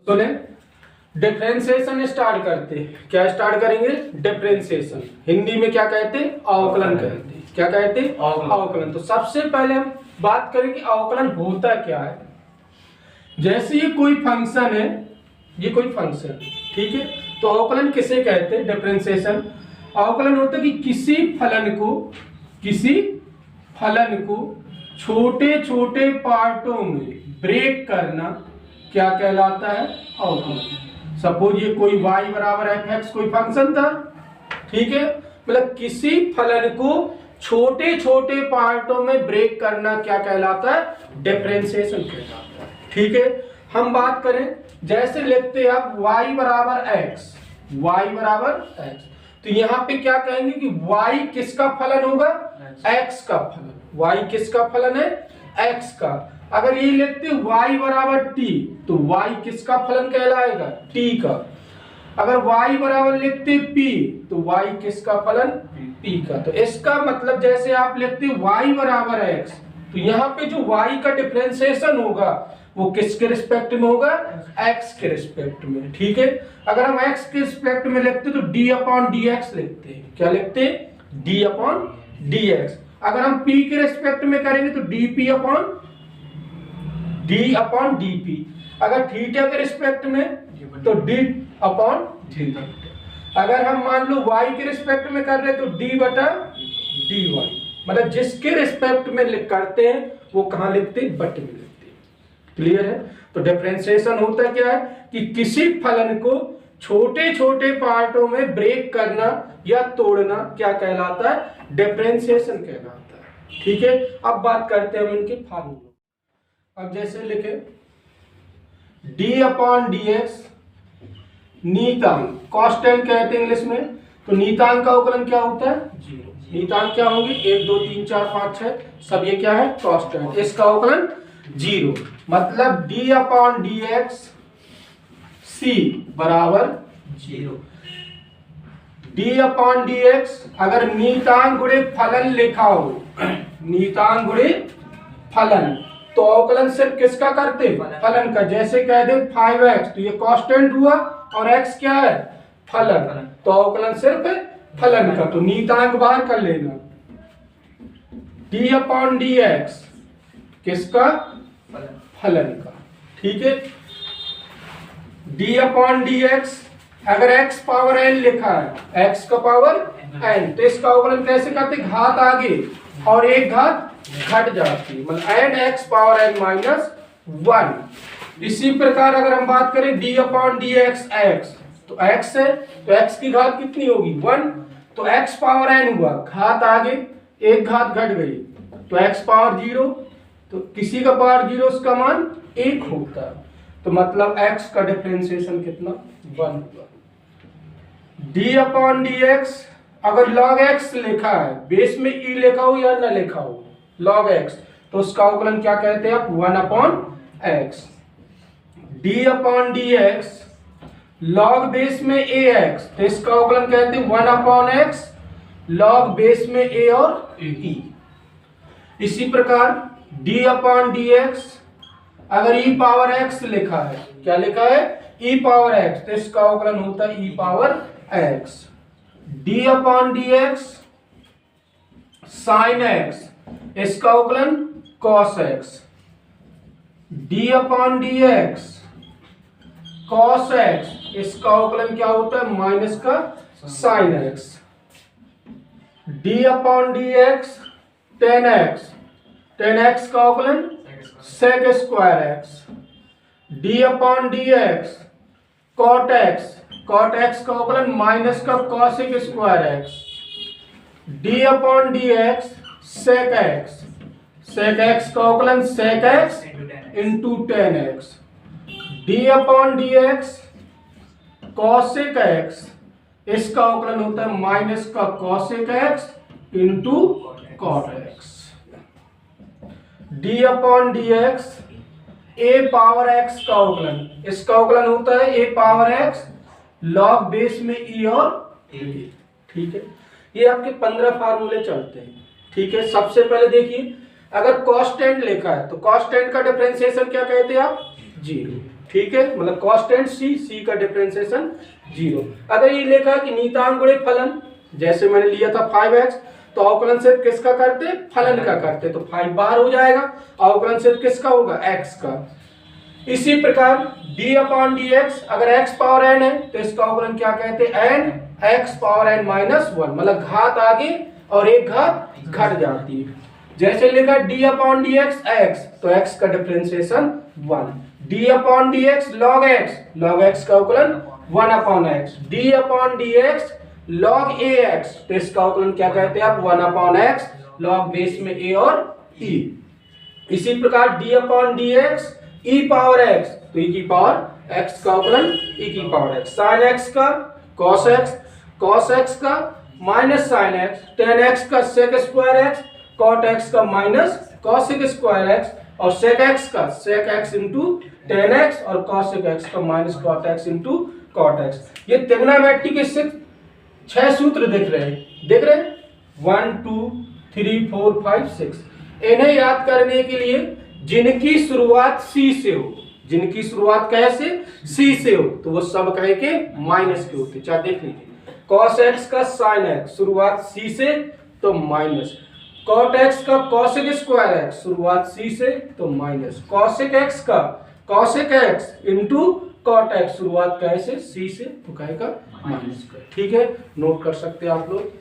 सुने, differentiation start करते। क्या स्टार्ट करेंगे? डिफरेंशिएशन। हिंदी में क्या कहते हैं? अवकलन कहते हैं। क्या कहते हैं? अवकलन। तो सबसे पहले हम बात करें कि अवकलन होता क्या है। जैसे ये कोई फंक्शन है, ये कोई फंक्शन, ठीक है, तो अवकलन किसे कहते हैं? डिफरेंशिएशन। अवकलन होता है कि किसी फलन को छोटे छोटे पार्टों में ब्रेक करना क्या कहलाता है? अवकलन। सपोज ये कोई y बराबर fx कोई फंक्शन था, ठीक है, मतलब किसी फलन को छोटे छोटे पार्टों में ब्रेक करना क्या कहलाता है? डिफरेंशिएशन कहलाता है। ठीक है, हम बात करें, जैसे लिखते हैं आप y बराबर x, तो यहाँ पे क्या कहेंगे कि y किसका फलन होगा? x का फलन। y किसका फलन है? x का। अगर ये लिखते y बराबर t, तो y किसका फलन कहलाएगा? t का। अगर y बराबर लिखते p, तो y किसका फलन? p का। तो इसका मतलब जैसे आप लिखते y बराबर x, तो यहाँ पे जो y का डिफरेंशिएशन होगा वो किसके रिस्पेक्ट में होगा? x के रिस्पेक्ट में। ठीक है, अगर हम x के रिस्पेक्ट में लिखते तो d अपॉन dx लिखते हैं। क्या लिखते हैं? d upon dx। अगर हम p के रिस्पेक्ट में करेंगे तो dp अपॉन dp। अगर थीटा के रिस्पेक्ट में तो d अपॉन थीटा। अगर हम मान लो y के रिस्पेक्ट में कर रहे तो d बटा dy। मतलब जिसके रिस्पेक्ट में करते हैं वो कहां लिखते हैं? बट में लिखते हैं। क्लियर है? तो डिफरेंशिएशन होता क्या है कि किसी फलन को छोटे छोटे पार्टों में ब्रेक करना या तोड़ना क्या कहलाता है? डिफरेंशिएशन कहलाता है। ठीक है, अब बात करते हैं हम इनके फार्मूला। अब जैसे लिखे d अपॉन dx नीतांक, कांस्टेंट कहते हैं इंग्लिश में, तो नीतांक का अवकलन क्या होता है? जीरो। नीतांक क्या होंगे? 1 2 3 4 5 6, सब ये क्या है? कांस्टेंट। इसका अवकलन जीरो। मतलब d अपॉन dx c बराबर जीरो। d अपॉन dx अगर नीतांक गुणे फलन लिखा हो, नीतांक गुणे फलन, तो अवकलन सिर्फ किसका करते? फलन का। जैसे कह दे 5x, तो ये कांस्टेंट हुआ और x क्या है? फलन। तो अवकलन सिर्फ फलन का, तो नीतांक बाहर कर लेना। d अपॉन dx किसका? फलन का। ठीक है, d अपॉन dx अगर x पावर n लिखा है, x का पावर n, तो इसका अवकलन कैसे करते? घात आगे और एक घात घट जाती, मतलब n x power n minus 1। इसी प्रकार अगर हम बात करें d अपॉन dx x, तो x है तो x की घात कितनी होगी? 1। तो x पावर n हुआ, घात आगे एक घात घट गई, तो x पावर 0, तो किसी का पावर 0 उसका मान 1 होता है। तो मतलब x का डिफरेंशिएशन कितना? 1 हुआ। d अपॉन dx अगर log x लिखा है, बेस में e लिखा हो या न लिखा हो, log x, तो उसका अवकलन क्या कहते हैं आप? 1 upon x। d upon dx log base में ax, तो इसका अवकलन कहते हैं 1 अपॉन x log बेस में a और e। इसी प्रकार d अपॉन dx अगर e पावर x लिखा है, क्या लिखा है? e पावर x, तो इसका अवकलन होता है e power x। d upon dx sine x, इसका अवकलन cos x। d upon dx cos x, इसका अवकलन क्या होता है? माइनस का sine x। d upon dx tan x, tan x का अवकलन sec square x। d upon dx cot x, cot x का अवकलन माइनस का cosec square x। d upon dx sec x, sec x का अवकलन sec x into tan x। d upon dx cosec x, इसका अवकलन होता है minus का cosec x into cot x। d upon dx a power x का अवकलन, इसका अवकलन होता है a power x log base में e और a। ठीक है, ये आपके 15 फार्मूले चलते हैं। ठीक है, सबसे पहले देखिए, अगर कांस्टेंट लिखा है तो कांस्टेंट का डिफरेंशिएशन क्या कहते हैं आप? जीरो। ठीक है, मतलब कांस्टेंट सी का डिफरेंशिएशन 0। अगर ये लिखा कि नीतांक गुणे फलन, जैसे मैंने लिया था 5x, तो अवकलन छेद किसका करते, फलन का करते, तो 5 बाहर हो जाएगा, अवकलन छेद किसका होगा, x का। इसी प्रकार d अपॉन dx, अगर x पावर n है तो इसका अवकलन क्या कहते हैं, n x power n minus 1, मतलब घात आगे और एक घात घट जाती है। जैसे लिखा d अपॉन dx x, तो x का differentiation 1, d upon dx log x का अवकलन 1 upon x, d upon dx log ax, तो इसका अवकलन क्या कहते हैं आप, 1 अपॉन x log बेस में a और e। इसी प्रकार d upon dx e power x, तो e की पावर x का अवकलन e की पावर x, sin x का cos x का minus sin x, tan x का sec square x, cot x का माइनस cosec स्क्वायर x, और sec x का sec x into tan x, और cosec x का minus cot x into cot x। ये त्रिग्नोमेट्री के 6 सूत्र दिख रहे हैं 1 2 3 4 5 6। इन्हें याद करने के लिए जिनकी शुरुआत C से हो, जिनकी शुरुआत कैसे, C से हो, तो वो सब कहे के माइनस के होते। चाहे देख लीजिए, cos x का sin x शुरुआत C से तो माइनस, cot x का cosec स्क्वायर x शुरुआत C से तो माइनस, cosec x का cosec x into cot x शुरुआत कैसे, C से तो कहेगा माइनस। ठीक है, नोट कर सकते हैं आप लोग।